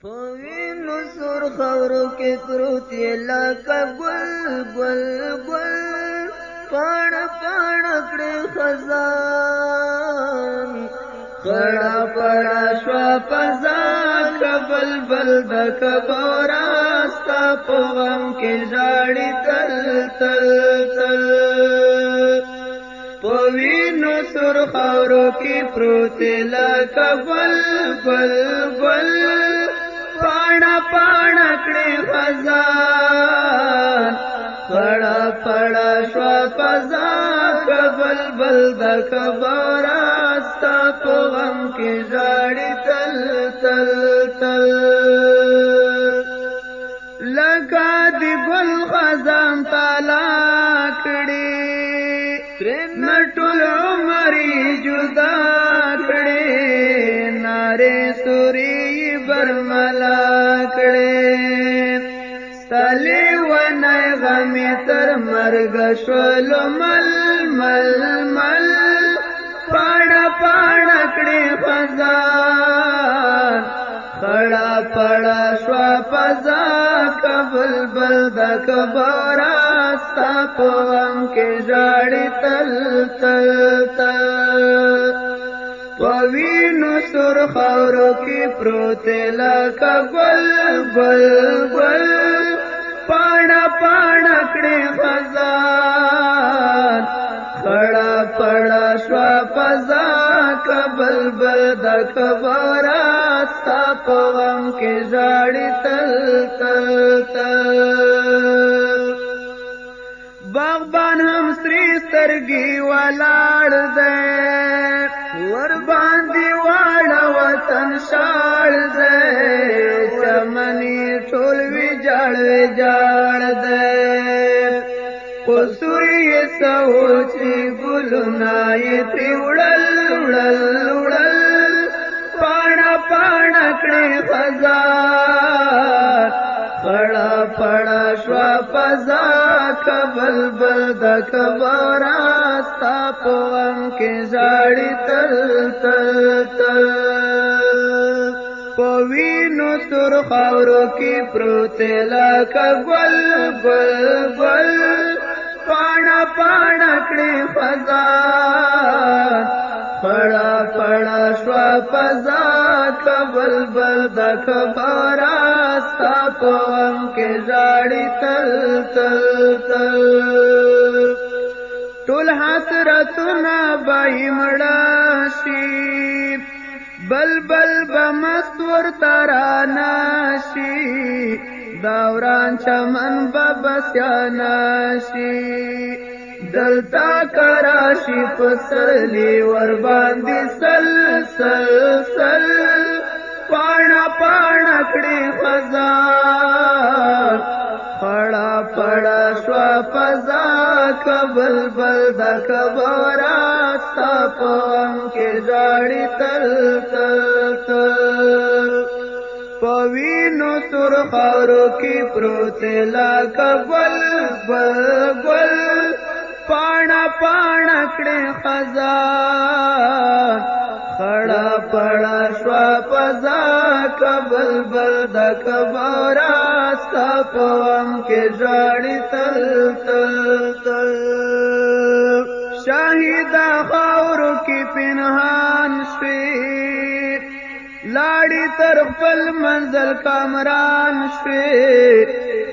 پوینو سر خورو کې پروت یې لکه ګل ګل ګل پاڼه پاڼه کړې خزان خړه پړه شوه فضا که بلبل د کبوره ستا په غم کې ژاړي تل تل تل په وینو سر خاورو کې پروت یې لکه ګل ګل ګل پاڼه پاڼه کړې خزان خړه پړه شوه فضا که بلبل د کبوره ستا په غم کې ژاړي تل تل تل لکه د ګل خزان تالا کړې ترېنه ټول عمر یې جدا کړې نارې سورې برملا کړې ستا لیونی غمې تر مرګه شولو مل مل مل پاڼه پاڼه کړې خزان خړه پړه شوه فضا که بلبل د کبوره ستا په غم کې ژاړي تل تل تل په وینو سر خاورو کې پروت یې لکه ګل ګل ګل پاڼه پاڼه کړې خزان خړه پړه شوه فضا که بلبل د کبوره ستا په غم کې ژاړي تل تل تل باغبان هم سرې سترګې ولاړ دی ور باندې واړه وطن شاړ دی چمن یې ټول ویجاړ ویجاړ دی قصور یې څه و چې ګلونه یې ترې وړل وړل وړل پاڼه پاڼه کړې خزان خړه پړه شوه فضا که بلبل د کبوره ستا په غم کې ژاړي تل تل تل په وینو سر خاورو کې پروت یې لکه ګل ګل ګل پاڼه پاڼه کړې خزان خړه پړه شوه فضا که بلبل د کبوره ستا په غم کې ژاړي تل تل تل ټول حسرتونه به یې مړه شي بلبل به مست ورته رانه شي دا وران چمن به بسیانه شي دلتا کراشی پسرلی ور باندې سل سل سل پاڼه پاڼه کړې خزان خړه پړه شوه فضا که بلبل د کبوره ستا په غم کې ژاړي تل تل تل په وینو سر خاورو کې پروت یې لکه ګل ګل ګل پاڼه پاڼه کړې خزان خړه پړه شوه فضا که بلبل د کبوره ستا په غم کې ژاړي تل تل تل شاهده خاورو کې پنهان شوې لاړې تر خپل منزل کامران شوې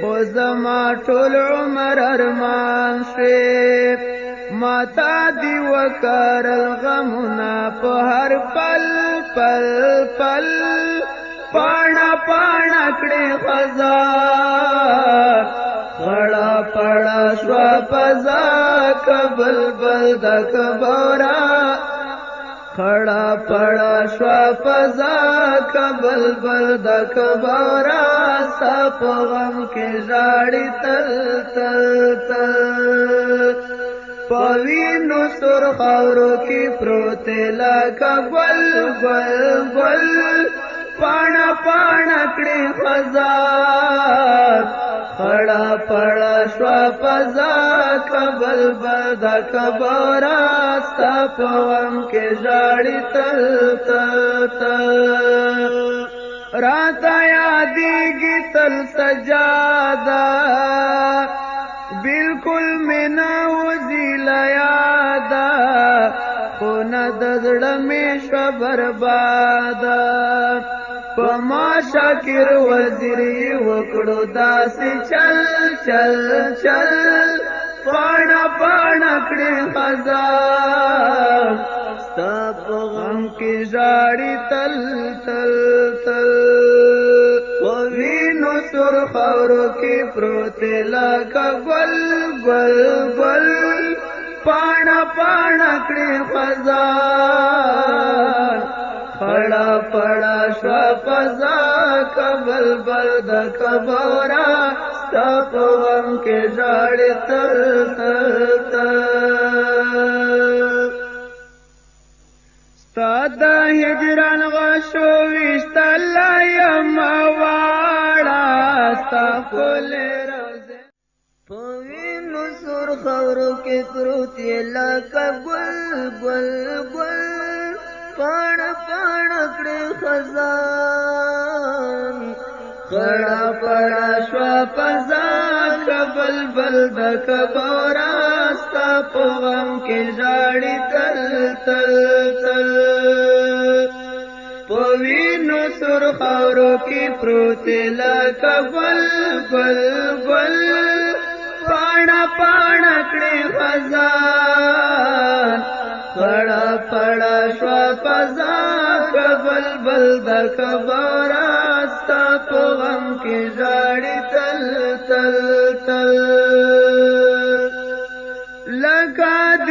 خو زما ټول عمر ارمان شوې ماتا دې وکرل غمونه په هر پل پل پل پاڼه پاڼه کړې خزان خړه پړه شوه فضا که بلبل د کبوره خړه پړه شوه فضا که بلبل د کبوره ستا په غم کې ژاړي تل تل تل په وینو سر خاورو کې پروت یې لکه ګل ګل ګل پاڼه پاڼه کړې خزان خړه پړه شوه فضا که بلبل د کبوره ستا په غم کې ژاړي تل تل تل راتا یادیږي تل سجاده بالکل مینا وزیلا یادا خو نه د زړه مې شوه برباده په ما شاکر وزیر یې وکړو داسې چل چل چل پاڼه پاڼه کړې خزان ستا په غم کې ژاړي تل تل تل په وینو سور خاورو کې پروت لکه ګل ګل ګل پاڼه پاڼه کړې خزان خړه پړه شوه فضا که بلبل د کبورا ستا په غم کې ژاړي تل تل تل ستا د هجران غشو ویشتله یمه واړه ستا ښکلې روضې په وینو سور خاورو کې پروت یې لکه ګل ګل ګل پاڼه پاڼه کړې خزان خړه پړه شوه فضا که بلبل د کبورا ستا په غم کې ژاړي تل تل تل په وینو سور خاورو کې پروت لکه ګل ګل ګل پاڼه پاڼه کړې خزان خړه پړه شوه فضا که بلبل د کبورا ستا په غم کې ژاړي